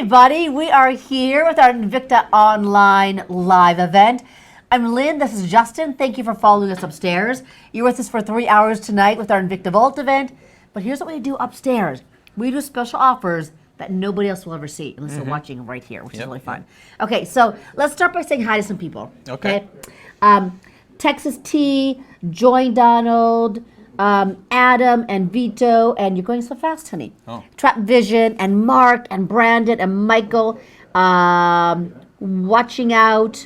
everybody. We are here with our Invicta Online live event. I'm Lynn, this is Justin. Thank you for following us upstairs. You're with us for 3 hours tonight with our Invicta Vault event. But here's what we do upstairs. We do special offers that nobody else will ever see unless they're watching right here, which is really fun. Okay, so let's start by saying hi to some people. Okay. Texas T, Joy Donald, Adam and Vito, and you're going so fast, honey. Oh. Trap Vision and Mark and Brandon and Michael, watching out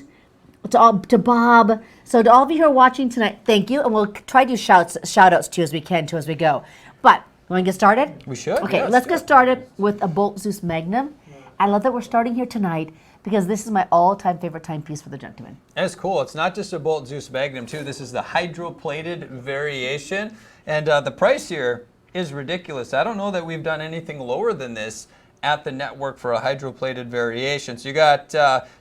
to Bob. So to all of you who are watching tonight, thank you, and we'll try to do shout outs to you as we can as we go. But you want to get started? We should. Okay, yeah, let's get started with a Bolt Zeus Magnum. I love that we're starting here tonight because this is my all-time favorite timepiece for the gentleman. That's cool. It's not just a Bolt Zeus Magnum, too. This is the hydroplated variation. And the price here is ridiculous. I don't know that we've done anything lower than this at the network for a hydroplated variation. So you got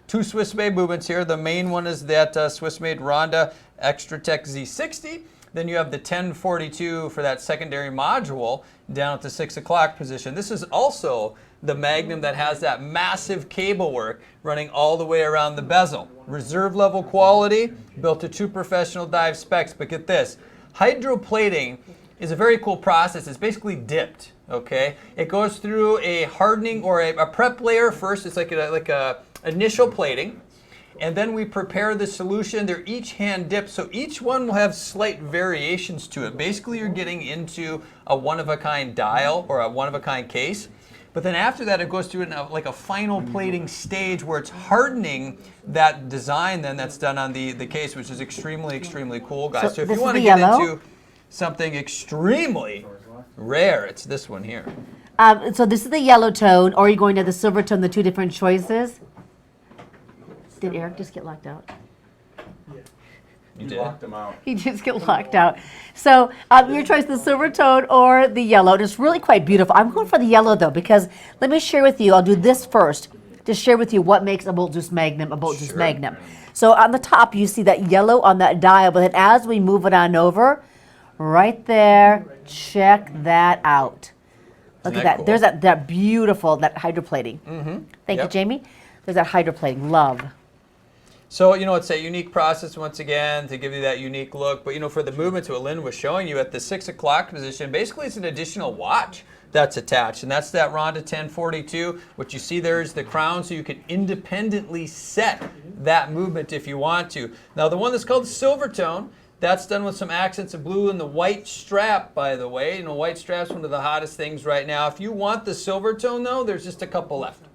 two Swiss-made movements here. The main one is that Swiss-made Ronda Extra Tech Z60. Then you have the 1042 for that secondary module down at the 6 o'clock position. This is also the Magnum that has that massive cable work running all the way around the bezel. Reserve level quality, built to true professional dive specs. But get this, hydroplating is a very cool process. It's basically dipped, okay? It goes through a hardening or a prep layer first. It's like a initial plating. And then we prepare the solution. They're each hand dipped, so each one will have slight variations to it. Basically, you're getting into a one-of-a-kind dial or a one-of-a-kind case. But then after that, it goes through like a final plating stage where it's hardening that design then that's done on the case, which is extremely, extremely cool, guys. So if you want to get into something extremely rare, it's this one here. So this is the yellow tone, or are you going to the silver tone, the two different choices? Did Eric just get locked out? You did? Locked him out. He just get locked out. So your choice, the silver tone or the yellow. It's really quite beautiful. I'm going for the yellow though, because let me share with you, I'll do this first, to share with you what makes a Bolt Zeus Magnum a Bolt Zeus Magnum. So on the top, you see that yellow on that dial, but then as we move it on over, right there, check that out. Look at that. Cool? There's that beautiful, that hydroplating. Thank you, Jamie. There's that hydroplating. Love. So, it's a unique process once again to give you that unique look. But, for the movements, what Lynn was showing you at the 6 o'clock position, basically it's an additional watch that's attached. And that's that Ronda 1042. What you see there is the crown, so you can independently set that movement if you want to. Now, the one that's called Silver Tone, that's done with some accents of blue and the white strap, by the way. White strap's one of the hottest things right now. If you want the Silver Tone, though, there's just a couple left.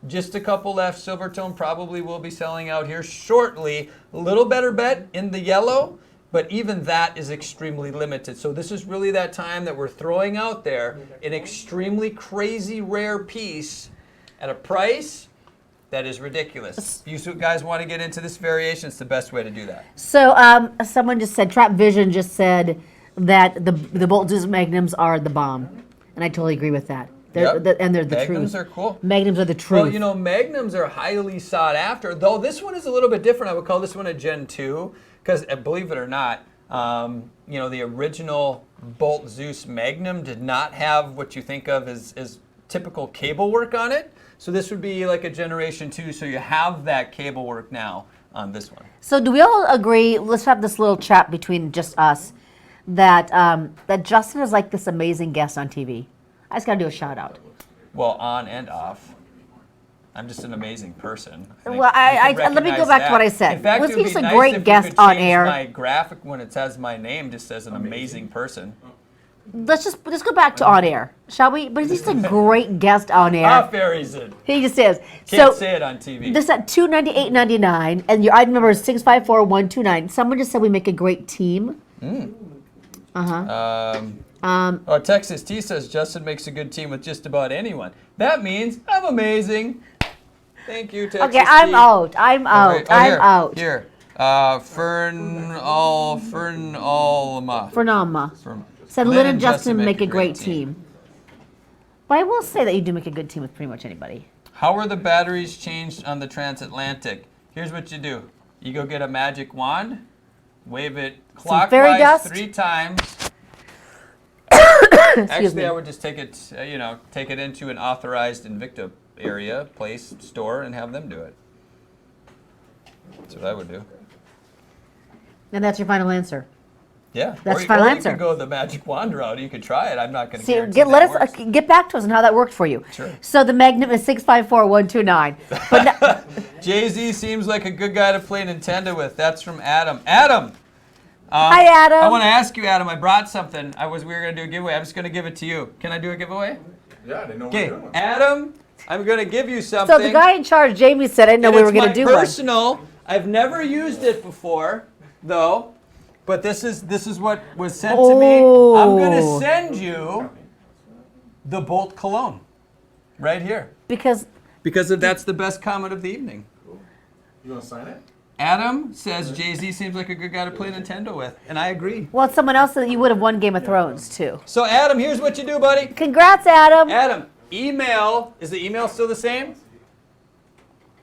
Just a couple left. Silver Tone probably will be selling out here shortly. A little better bet in the yellow, but even that is extremely limited. So this is really that time that we're throwing out there an extremely crazy rare piece at a price that is ridiculous. If you guys want to get into this variation, it's the best way to do that. So someone just said, Trap Vision just said that the Bolt Zeus Magnums are the bomb. And I totally agree with that. And they're the truth. Magnums are cool. Magnums are the truth. Well, Magnums are highly sought after, though this one is a little bit different. I would call this one a Gen 2, because believe it or not, the original Bolt Zeus Magnum did not have what you think of as typical cable work on it. So this would be like a Generation 2, so you have that cable work now on this one. So do we all agree, let's have this little chat between just us, that that Justin is like this amazing guest on TV? I just got to do a shout out. Well, on and off. I'm just an amazing person. Well, let me go back to what I said. In fact, He's a great guest on air. My graphic when it says my name just says an amazing person. Let's go back to on air, shall we? But he's a great guest on air. Off air, he's in. He just is. Can't say it on TV. This at $298.99, and your item number is 654129. Someone just said we make a great team. Texas T says Justin makes a good team with just about anyone. That means I'm amazing. Thank you, Texas Okay, I'm T. out. I'm out. I'm out. Here. Fernalma. Said Lynn and Justin make a great team. But I will say that you do make a good team with pretty much anybody. How are the batteries changed on the transatlantic? Here's what you do. You go get a magic wand, wave it clockwise 3 times. Actually, I would just take it, take it into an authorized Invicta area, place, store, and have them do it. That's what I would do. And that's your final answer. Yeah. That's or, the final or answer. you could go the magic wand route. You could try it. I'm not going to See, guarantee let that us works. get back to us on how that worked for you. Sure. So the Magnum is 654129. But Jay-Z seems like a good guy to play Nintendo with. That's from Adam. Adam! Hi, Adam. I want to ask you, Adam, I brought something. We were going to do a giveaway. I'm just going to give it to you. Can I do a giveaway? Yeah, I didn't know what we Okay, were doing. Adam, I'm going to give you something. so the guy in charge, Jamie, said, I didn't know And we were it's going my to do one. personal. I've never used it before, though. But this is what was sent to me. I'm going to Oh. send you the Bolt cologne right here. Because That's the best comment of the evening. You want to sign it? Adam says Jay-Z seems like a good guy to play Nintendo with, and I agree. well, someone else said that you would have won Game of Thrones too. So Adam, here's what you do, buddy. Congrats, Adam. Adam, email, is the email still the same?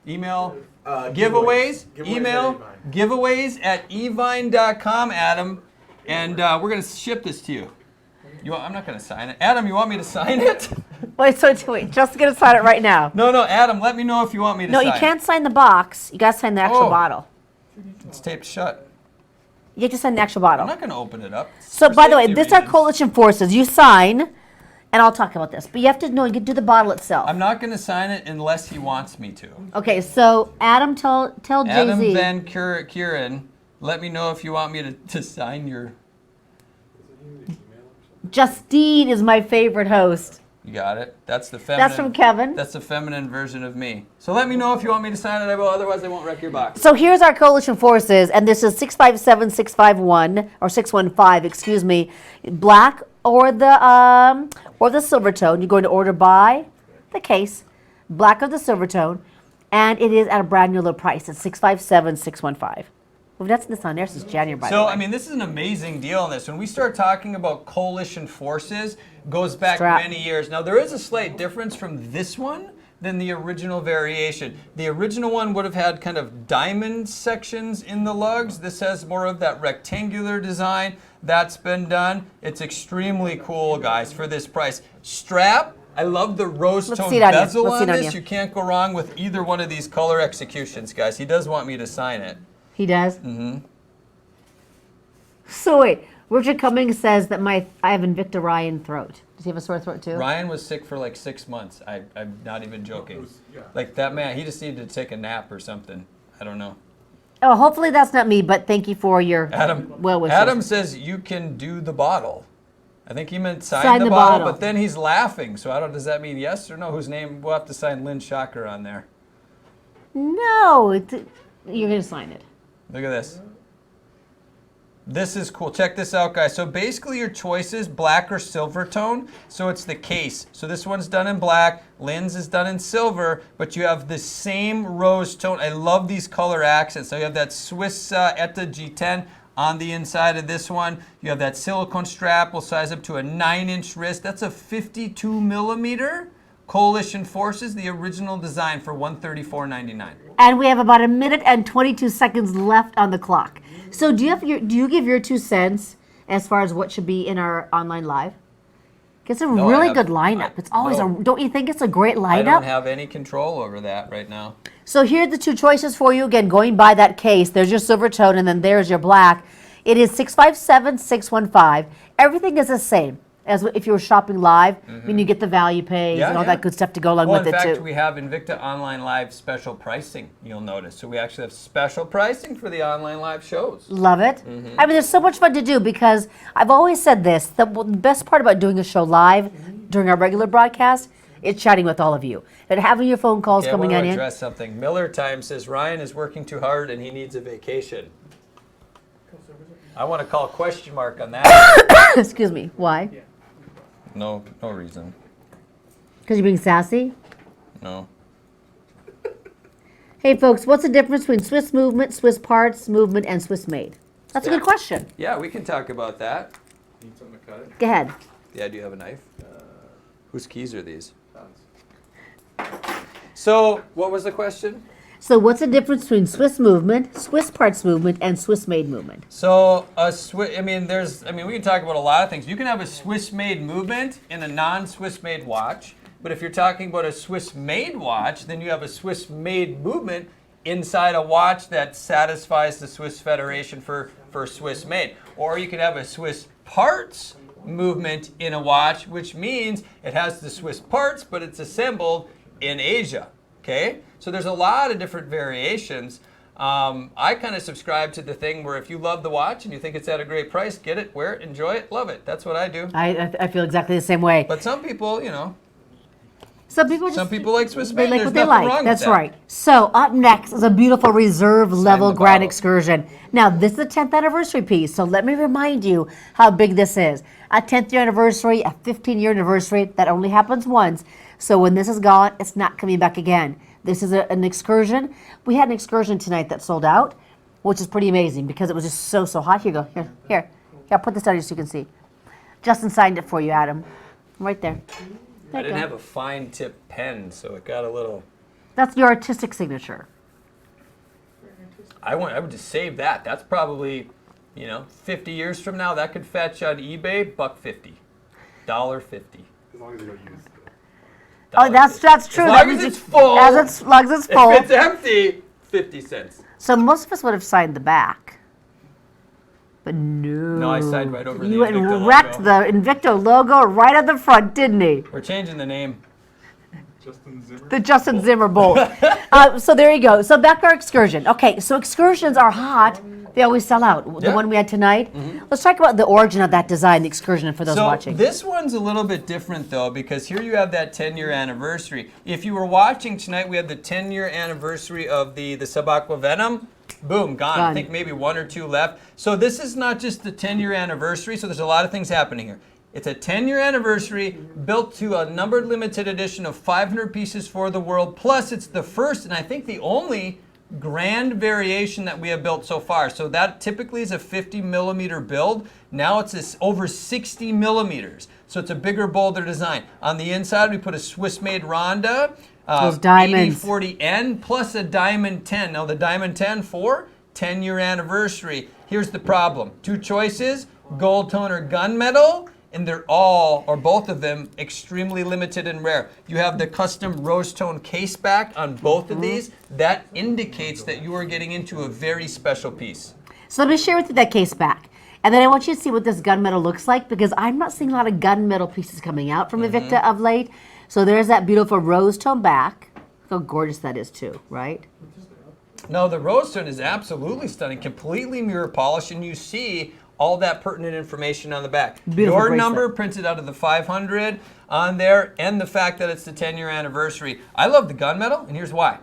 Email giveaways, email giveaways at evine.com, Adam, and we're going to ship this to you. I'm not going to sign it. Adam, you want me to sign it? Wait, just going to sign it right now. No, Adam, let me know if you want me to No, sign you it. can't sign the box. You got to sign the actual Oh. bottle. It's taped shut. You have to sign the actual bottle. I'm not going to open it up. So, For by the way, safety this are reasons. coalition forces. You sign, and I'll talk about this. But you have to know you can do the bottle itself. I'm not going to sign it unless he wants me to. Okay, so Adam, tell Adam Jay-Z. Van Kieran, let me know if you want me to sign your... Justine is my favorite host. You got it. That's the feminine. That's from Kevin. That's the feminine version of me. So let me know if you want me to sign it. I will. Otherwise, I won't wreck your box. So here's our coalition forces, and this is 657, 651, or 615, excuse me, black or the silver tone. You're going to order by the case, black or the silver tone, and it is at a brand new low price. It's 657, 615. We've not seen this on there since January, by the way. So, I mean, this is an amazing deal on this. When we start talking about coalition forces, goes back Strap. many years. Now, there is a slight difference from this one than the original variation. The original one would have had kind of diamond sections in the lugs. This has more of that rectangular design. That's been done. It's extremely cool, guys, for this price. Strap. I love the rose Let's tone see it on you. bezel Let's see on it on this. you. You can't go wrong with either one of these color executions, guys. He does want me to sign it. He does? Mm-hmm. So wait, Richard Cummings says that I have Invicta Ryan throat. Does he have a sore throat too? Ryan was sick for like 6 months. I'm not even joking. Yeah. Like that man, he just needed to take a nap or something. I don't know. Oh, hopefully that's not me, but thank you for your Adam, well wishes. Adam says you can do the bottle. I think he meant sign, Sign the the bottle, bottle. but then he's laughing. So I don't. Does that mean yes or no? Whose name? We'll have to sign Lynne Schacher on there. No, you're going to sign it. Look at this. This is cool. Check this out, guys. So basically your choices, black or silver tone. So it's the case. So this one's done in black. Lynne's is done in silver, but you have the same rose tone. I love these color accents. So you have that Swiss ETA G10 on the inside of this one. You have that silicone strap. Will size up to a 9-inch wrist. That's a 52 millimeter. Coalition Forces, the original design for $134.99. And we have about 1 minute and 22 seconds left on the clock. So do you give your 2 cents as far as what should be in our online live? It's a No, I really have- good lineup. It's always no. don't you think it's a great I don't lineup? have any control over that right now. So here are the 2 choices for you. Again, going by that case, there's your silver tone and then there's your black. It is 657, 615. Everything is the same as if you were shopping live. I mean, you get the value pays Yeah, and all yeah. that good stuff to go along Well, with in it fact, too. we have Invicta Online Live special pricing, you'll notice. So we actually have special pricing for the online live shows. Love it. Mm-hmm. I mean, there's so much fun to do because I've always said this. The best part about doing a show live during our regular broadcast is chatting with all of you. And having your phone calls Okay, I coming want to in. address something. Miller Time says Ryan is working too hard and he needs a vacation. I want to call a question mark on that. Excuse me. Why? No reason. Because you're being sassy? No. Hey, folks, what's the difference between Swiss movement, Swiss parts movement, and Swiss made? That's a good question. Yeah, we can talk about that. Need something to cut it? Go ahead. Yeah, do you have a knife? Whose keys are these? So, what was the question? So what's the difference between Swiss movement, Swiss parts movement, and Swiss made movement? So we can talk about a lot of things. You can have a Swiss-made movement in a non-Swiss-made watch. But if you're talking about a Swiss-made watch, then you have a Swiss-made movement inside a watch that satisfies the Swiss Federation for Swiss-made. Or you could have a Swiss parts movement in a watch, which means it has the Swiss parts, but it's assembled in Asia. Okay? So there's a lot of different variations. I kind of subscribe to the thing where if you love the watch and you think it's at a great price, get it, wear it, enjoy it, love it. That's what I do. I feel exactly the same way. But some people, you know, Some people like Swiss they made. like There's what they nothing like. wrong That's with that. right. So up next is a beautiful reserve level the grand bottle. excursion. Now this is a 10th anniversary piece, so let me remind you how big this is. A 10th year anniversary, a 15-year anniversary, that only happens once. So when this is gone, it's not coming back again. This is an excursion. We had an excursion tonight that sold out, which is pretty amazing because it was just so hot. Here you go. Here. I'll put this down so you can see. Justin signed it for you, Adam. Right there. I didn't have a fine tip pen, so it got a little. That's your artistic signature. I would just save that. That's probably, 50 years from now, that could fetch on eBay $1.50, $1.50. As long as you don't use it. Oh, that's true. As That long as means it's full. As long as it's full. If it's empty, 50 cents. So most of us would have signed the back. But no. No, I signed right over the You Invicta wrecked logo. the Invicta logo right at the front, didn't he? We're changing the name. Justin Zimmer. The Justin Zimmer bolt. So there you go. So back to our excursion. Okay, so excursions are hot. They always sell out. The Yeah. one we had tonight. Let's talk about the origin of that design, the excursion, for those So watching. this one's a little bit different though, because here you have that 10-year anniversary. If you were watching tonight, we had the 10-year anniversary of the Sabacqua Venom. Boom, gone. I think maybe one or two left. So this is not just the 10-year anniversary, so there's a lot of things happening here. It's a 10-year anniversary built to a numbered limited edition of 500 pieces for the world. Plus, it's the first and I think the only grand variation that we have built so far. So that typically is a 50 millimeter build. Now it's over 60 millimeters. So it's a bigger, bolder design. On the inside, we put a Swiss-made Ronda. Those diamonds. 8040N plus a Diamond 10. Now the Diamond 10 for 10-year anniversary. Here's the problem. Two choices, gold tone or gunmetal. And they're all, or both of them, extremely limited and rare. You have the custom rose tone case back on both of these. That indicates that you are getting into a very special piece. So let me share with you that case back. And then I want you to see what this gunmetal looks like, because I'm not seeing a lot of gunmetal pieces coming out from Invicta of late. So there's that beautiful rose tone back. Look how gorgeous that is too, right? No, the rose tone is absolutely stunning. Completely mirror polish, and you see all that pertinent information on the back. Beautiful Your bracelet. number printed out of the 500 on there, and the fact that it's the 10-year anniversary. I love the gunmetal, and here's why.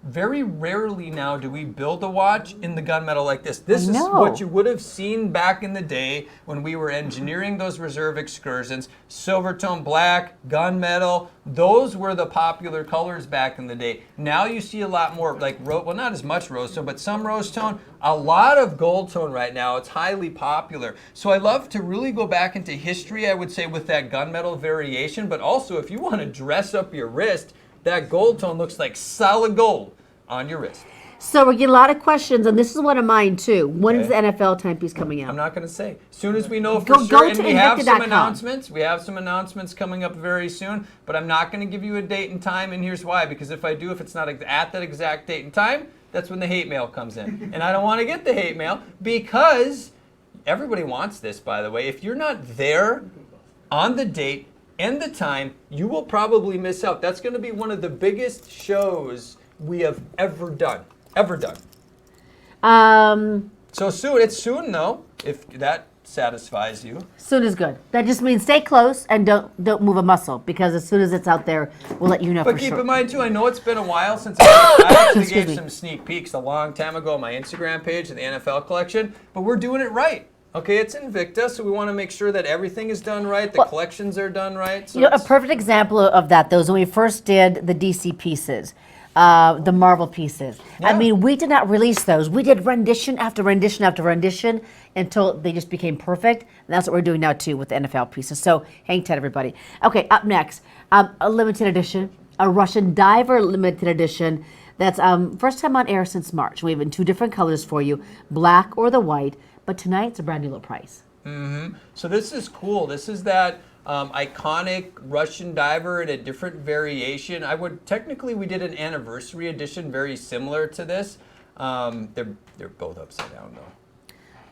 Very rarely now do we build a watch in the gunmetal like this. This is what you would have seen back in the day when we were engineering those reserve excursions. Silver tone black, gunmetal, those were the popular colors back in the day. Now you see a lot more, like, well, not as much rose tone, but some rose tone, a lot of gold tone right now. It's highly popular. So I love to really go back into history, I would say, with that gunmetal variation, but also if you want to dress up your wrist, that gold tone looks like solid gold on your wrist. So we're getting a lot of questions, and this is one of mine too. When is the NFL timepiece coming out? I'm not going to say. As soon as we know for Go sure, and to we have some Invicta.com. announcements. We have some announcements coming up very soon, but I'm not going to give you a date and time, and here's why. Because if I do, if it's not at that exact date and time, that's when the hate mail comes in. And I don't want to get the hate mail because everybody wants this, by the way. If you're not there on the date and the time, you will probably miss out. That's going to be one of the biggest shows we have ever done. So soon. It's soon though, if that satisfies you. Soon is good. That just means stay close and don't move a muscle, because as soon as it's out there, we'll let you know But for keep sure. in mind too, I know it's been a while since I actually Excuse gave me. some sneak peeks a long time ago on my Instagram page of the NFL collection, but we're doing it right. Okay, it's Invicta, so we want to make sure that everything is done right, the collections are done right. So You know, a it's- perfect example of that, though, is when we first did the DC pieces, the Marvel pieces. I Yeah. mean, we did not release those. We did rendition after rendition after rendition until they just became perfect. And that's what we're doing now, too, with the NFL pieces. So hang tight, everybody. Okay, up next, a limited edition, a Russian Diver limited edition. That's first time on air since March. We have it in two different colors for you, black or the white. But tonight, it's a brand new little price. So this is cool. This is that iconic Russian diver in a different variation. Technically we did an anniversary edition very similar to this. They're both upside down though.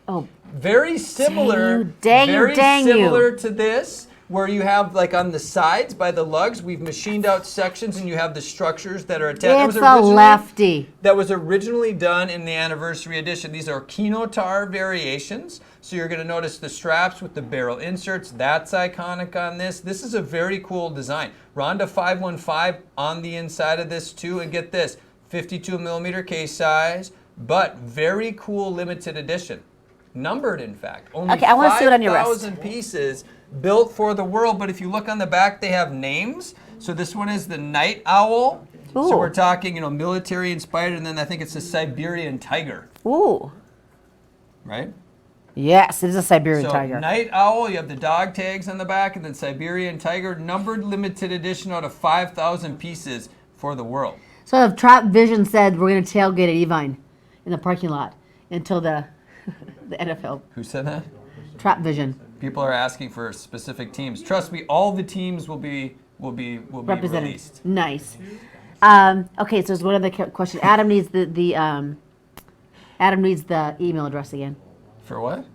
Oh, Very similar. Dang you. Very similar to this, where you have like on the sides by the lugs, we've machined out sections, and you have the structures that are attached. it's a lefty. That was originally done in the anniversary edition. These are Kinotar variations. So you're going to notice the straps with the barrel inserts. That's iconic on this. This is a very cool design. Ronda 515 on the inside of this too. And get this, 52 millimeter case size, but very cool limited edition. Numbered, in fact. Only Okay, I want to see it on your wrist. 5,000 pieces built for the world. But if you look on the back, they have names. So this one is the Night Owl. Ooh. So we're talking, military inspired, and then I think it's the Siberian Tiger, Ooh. right? Yes, it is a Siberian So tiger. Night Owl, you have the dog tags on the back, and then Siberian Tiger, numbered limited edition out of 5,000 pieces for the world. So if Trap Vision said we're going to tailgate at Evine in the parking lot until the the NFL. Who said that? Trap Vision. People are asking for specific teams. Trust me, all the teams will be Represented. released. Nice. Okay, so there's one other question. Adam needs Adam needs the email address again. For what?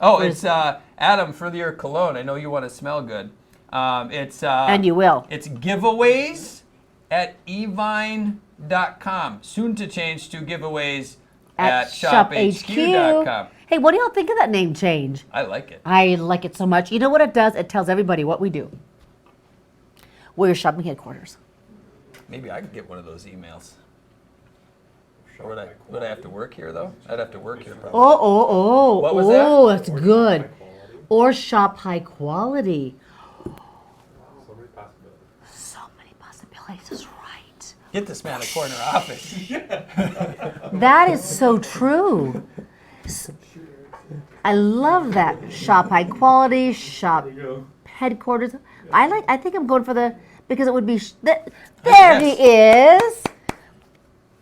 Oh, it's Adam for your cologne. I know you want to smell good. And you will. It's giveaways at evine.com. Soon to change to giveaways at shophq.com. Hey, what do y'all think of that name change? I like it. I like it so much. You know what it does? It tells everybody what we do. We're your shopping headquarters. Maybe I could get one of those emails. Or would I have to work here though? I'd have to work here probably. Oh. What was that? Oh, that's good. Or shop high quality. So many possibilities. So many possibilities is right. Get this man a corner office. That is so true. I love that. Shop high quality, shop headquarters. I think I'm going for because it would be, there he is.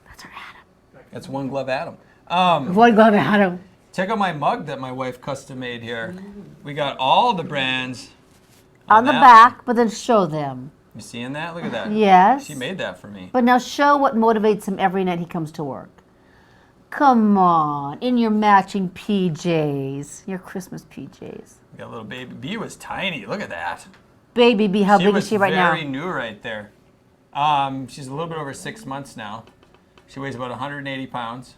That's our Adam. That's One Glove Adam. One glove Adam. Check out my mug that my wife custom made here. We got all the brands On the that back, but then show them. You seeing that? Look at that. Yes. She made that for me. But now show what motivates him every night he comes to work. Come on, in your matching PJs, your Christmas PJs. We got little baby B was tiny. Look at that. Baby B, how big is she right now? Very new right there. She's a little bit over 6 months now. She weighs about 180 pounds.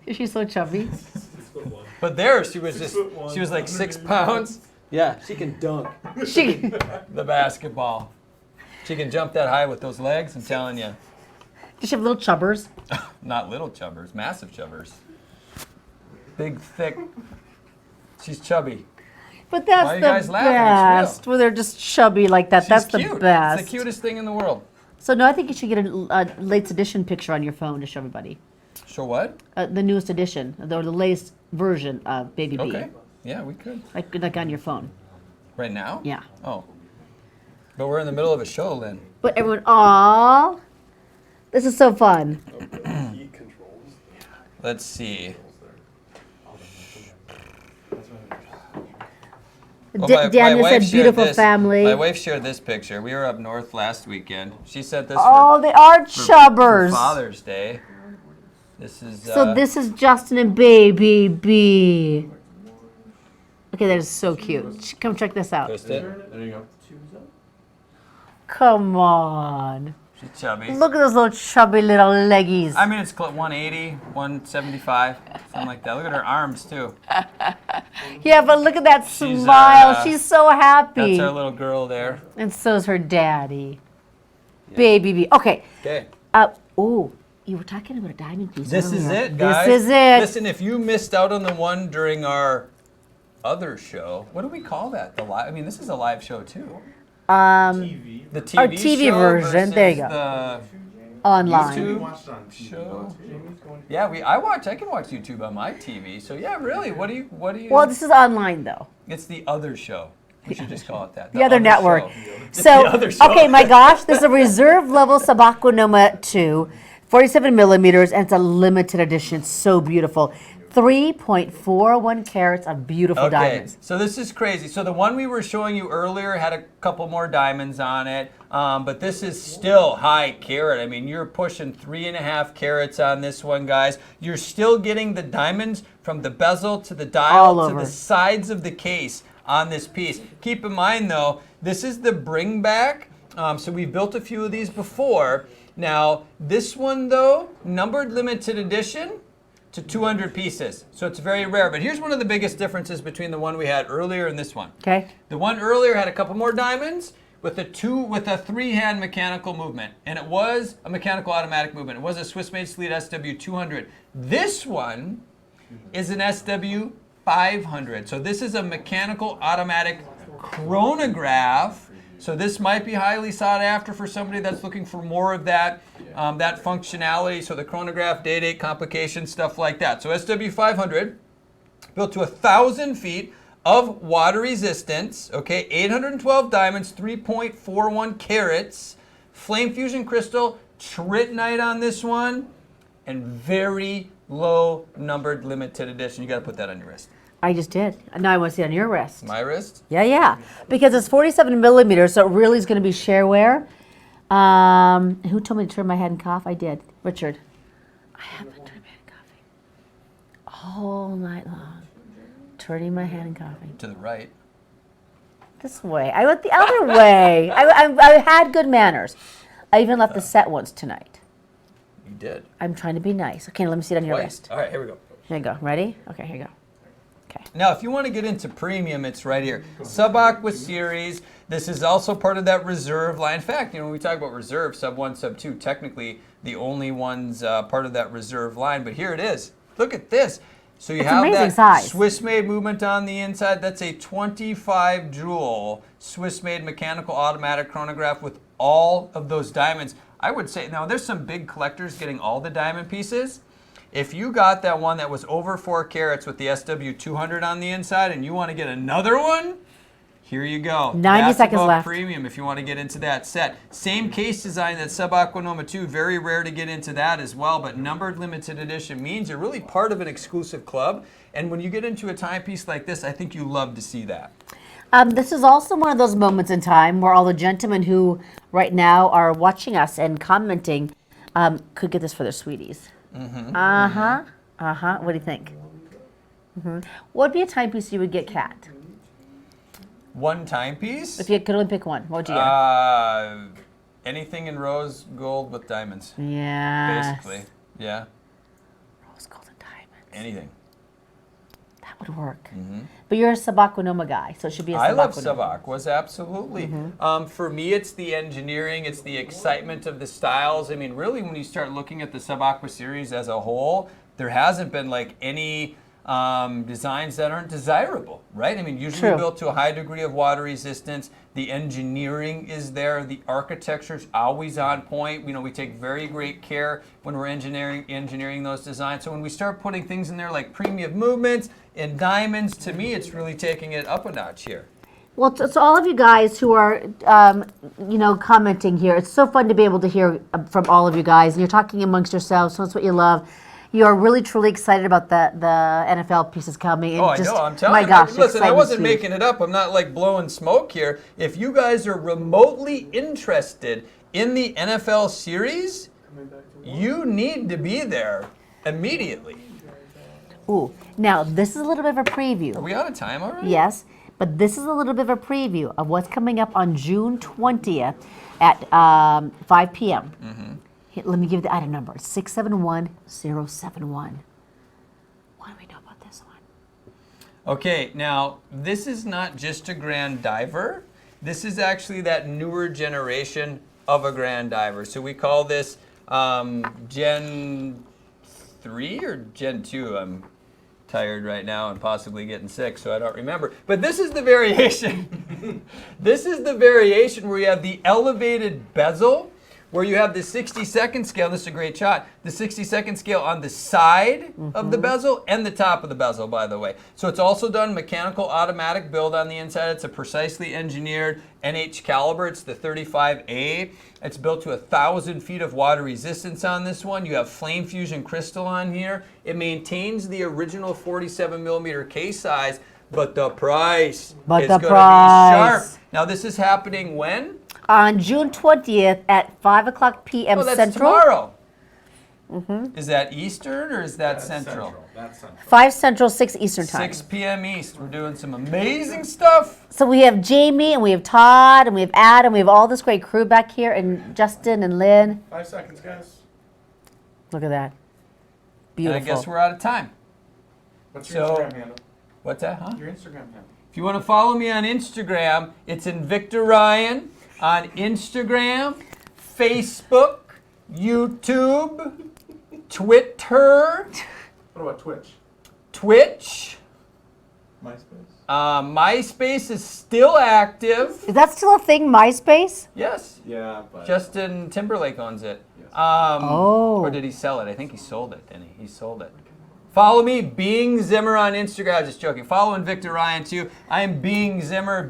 Is she so chubby? But there, she was like 6 pounds. Yeah, she can dunk She. the basketball. She can jump that high with those legs, I'm telling you. Does she have little chubbers? Not little chubbers, massive chubbers. Big, thick. She's chubby. But that's Why are you the guys laughing? It's best. When they're just chubby like that, She's that's cute. the best. It's the cutest thing in the world. So no, I think you should get a latest edition picture on your phone to show everybody. Show what? The newest edition, or the latest version of Baby B. Okay. Yeah, we could. Like on your phone. Right now? Yeah. Oh. But we're in the middle of a show, Lynn. But everyone, aww. This is so fun. Heat controls. Let's see. Daniel said beautiful family. My wife shared this picture. We were up north last weekend. She sent this Oh, they are for chubbers. Father's Day. This is So this is Justin and Baby B. Okay, that is so cute. Come check this out. twist it. There you go. Come on. She's chubby. Look at those little chubby little leggies. I mean, it's 180, 175, something like that. Look at her arms too. Yeah, but look at that She's, smile. She's so happy. That's our little girl there. And so's her daddy. Baby B. Okay. Okay. Oh, you were talking about a diamond piece. This is earlier. it, guys. This is it. Listen, if you missed out on the one during our other show, what do we call that? The live? I mean, this is a live show too. TV. The TV Our TV show version, there you versus go. The Online. YouTube Watched on TV. show. Yeah, I can watch YouTube on my TV. So yeah, really, what do you? Well, this is online though. It's the other show. We should just call it that. The other network. show. It's So, the other show. okay, my gosh, this is a reserve level Sabako Noma 2, 47 millimeters, and it's a limited edition. It's so beautiful. 3.41 carats of beautiful Okay, diamonds. so this is crazy. So the one we were showing you earlier had a couple more diamonds on it, but this is still high carat. I mean, you're pushing 3.5 carats on this one, guys. You're still getting the diamonds from the bezel to the All dial to over. the sides of the case on this piece. Keep in mind, though, this is the bring back. So we've built a few of these before. Now, this one, though, numbered limited edition to 200 pieces. So it's very rare. But here's one of the biggest differences between the one we had earlier and this one. Okay. The one earlier had a couple more diamonds with a 3-hand mechanical movement. And it was a mechanical automatic movement. It was a Swiss-made Sleet SW200. This one is an SW500. So this is a mechanical automatic chronograph. So this might be highly sought after for somebody that's looking for more of that that functionality. So the chronograph, date, complications, stuff like that. So SW500, built to 1,000 feet of water resistance. Okay, 812 diamonds, 3.41 carats, flame fusion crystal, trittonite on this one, and very low numbered limited edition. You got to put that on your wrist. I just did. Now I want to see it on your wrist. My wrist? Yeah. Because it's 47 millimeters, so it really is going to be share wear. Who told me to turn my head and cough? I did. Richard. I have been turning my head and coughing all night long. Turning my head and coughing. To the right. This way. I went the other way. I had good manners. I even left the set once tonight. You did. I'm trying to be nice. Okay, let me see it on your Twice. wrist. All right, here we go. Here you go. Ready? Okay, here you go. Okay. Now, if you want to get into premium, it's right here. Sub-Aqua Series. This is also part of that reserve line. In fact, when we talk about reserve, sub 1, sub 2, technically the only ones part of that reserve line. But here it is. Look at this. So you have amazing that size. Swiss-made movement on the inside. That's a 25 jewel Swiss-made mechanical automatic chronograph with all of those diamonds. I would say, now there's some big collectors getting all the diamond pieces. If you got that one that was over 4 carats with the SW200 on the inside and you want to get another one, here you go. 90 That's seconds above left. Premium if you want to get into that set. Same case design that Sub-Aquanoma 2, very rare to get into that as well, but numbered limited edition means you're really part of an exclusive club. And when you get into a timepiece like this, I think you love to see that. This is also one of those moments in time where all the gentlemen who right now are watching us and commenting could get this for their sweeties. What do you think? What would be a timepiece you would get, Kat? One timepiece? If you could only pick one, what would you get? Anything in rose gold with diamonds. Yeah. Basically. Yeah. Rose gold and diamonds. Anything. That would work. But you're a Sub-Aquanoma guy, so it should be a I love Sub-Aquanoma. Sub-Aquas, absolutely. For me, it's the engineering, it's the excitement of the styles. I mean, really, when you start looking at the Sub-Aqua series as a whole, there hasn't been like any designs that aren't desirable, right? I mean, usually True. built to a high degree of water resistance. The engineering is there. The architecture's always on point. We take very great care when we're engineering those designs. So when we start putting things in there like premium movements and diamonds, to me, it's really taking it up a notch here. Well, to all of you guys who are, commenting here, it's so fun to be able to hear from all of you guys. And you're talking amongst yourselves, so that's what you love. You are really, truly excited about the NFL pieces coming. And Oh, I just, know. I'm telling my you. gosh, Listen, I exciting wasn't sweet. making it up. I'm not like blowing smoke here. If you guys are remotely interested in the NFL series, you need to be there immediately. Ooh, now this is a little bit of a preview. Are we out of time already? Yes, but this is a little bit of a preview of what's coming up on June 20th at 5 p.m. Here, let me give the item number, 671071. What do we know about this one? Okay, now this is not just a grand diver. This is actually that newer generation of a grand diver. So we call this Gen 3 or Gen 2. I'm tired right now and possibly getting sick, so I don't remember. But this is the variation. This is the variation where you have the elevated bezel where you have the 60-second scale. This is a great shot. The 60-second scale on the side of the bezel and the top of the bezel, by the way. So it's also done mechanical automatic build on the inside. It's a precisely engineered NH caliber. It's the 35A. It's built to 1,000 feet of water resistance on this one. You have flame fusion crystal on here. It maintains the original 47 millimeter case size, but the price is going to be sharp. Now this is happening when? On June 20th at 5 o'clock p.m. Oh, that's Central. tomorrow. Is that Eastern or is that Central? That's Central. 5 Central, 6 Eastern time. 6 p.m. East. We're doing some amazing stuff. So we have Jamie and we have Todd and we have Adam. We have all this great crew back here and Justin and Lynn. 5 seconds, guys. Look at that. And Beautiful. I guess we're out of time. What's your So- Instagram handle? What's that, huh? Your Instagram handle. If you want to follow me on Instagram, it's Invicta Ryan on Instagram, Facebook, YouTube, Twitter, What about Twitch? Twitch. MySpace? MySpace is still active. Is that still a thing, MySpace? Yes. Yeah, but Justin Timberlake owns it. Yes. Oh. Or did he sell it? I think he sold it, didn't he? He sold it. Follow me, Being Zimmer on Instagram. I was just joking. Follow Invicta Ryan too. I am Being Zimmer, BeingZimmer.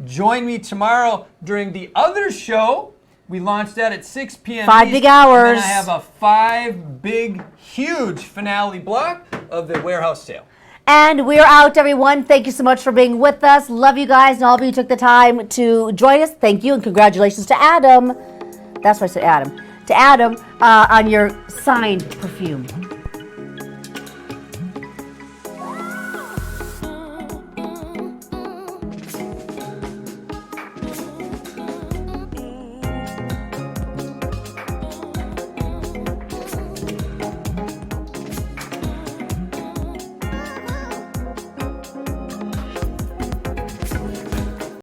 Join me tomorrow during the other show. We launched that at 6 p.m. 5 East, big hours. And then I have a 5 big, huge finale block of the warehouse sale. And we're out, everyone. Thank you so much for being with us. Love you guys, and all of you who took the time to join us. Thank you, and congratulations to Adam. That's why I said Adam. To Adam on your signed perfume.